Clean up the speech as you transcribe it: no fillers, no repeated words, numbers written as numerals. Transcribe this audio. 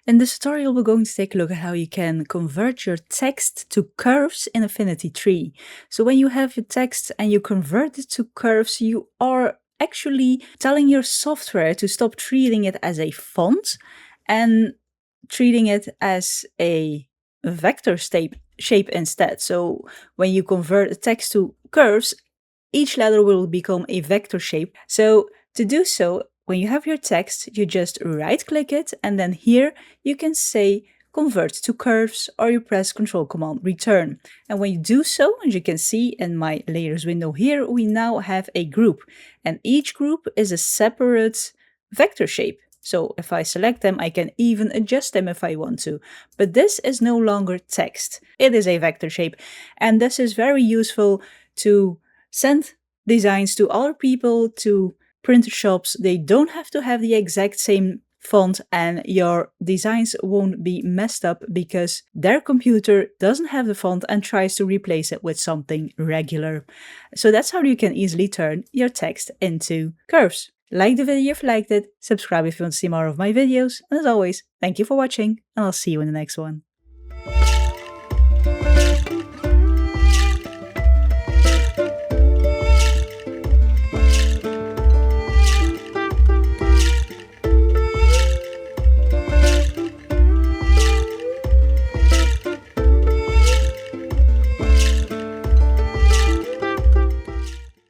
In this tutorial, we're going to take a look at how you can convert your text to curves in Affinity 3. So when you have your text and you convert it to curves, you are actually telling your software to stop treating it as a font and treating it as a vector shape instead. So when you convert a text to curves, each letter will become a vector shape. So to do so, when you have your text, you just right-click it, and then here you can say convert to curves, or you press Ctrl Command Return. And when you do so, as you can see in my layers window here, we now have a group, and each group is a separate vector shape. So if I select them, I can even adjust them if I want to. But this is no longer text. It is a vector shape, and this is very useful to send designs to other people, to printer shops. They don't have to have the exact same font, and your designs won't be messed up because their computer doesn't have the font and tries to replace it with something regular. So that's how you can easily turn your text into curves. Like the video if you liked it, subscribe if you want to see more of my videos, and as always, thank you for watching, and I'll see you in the next one.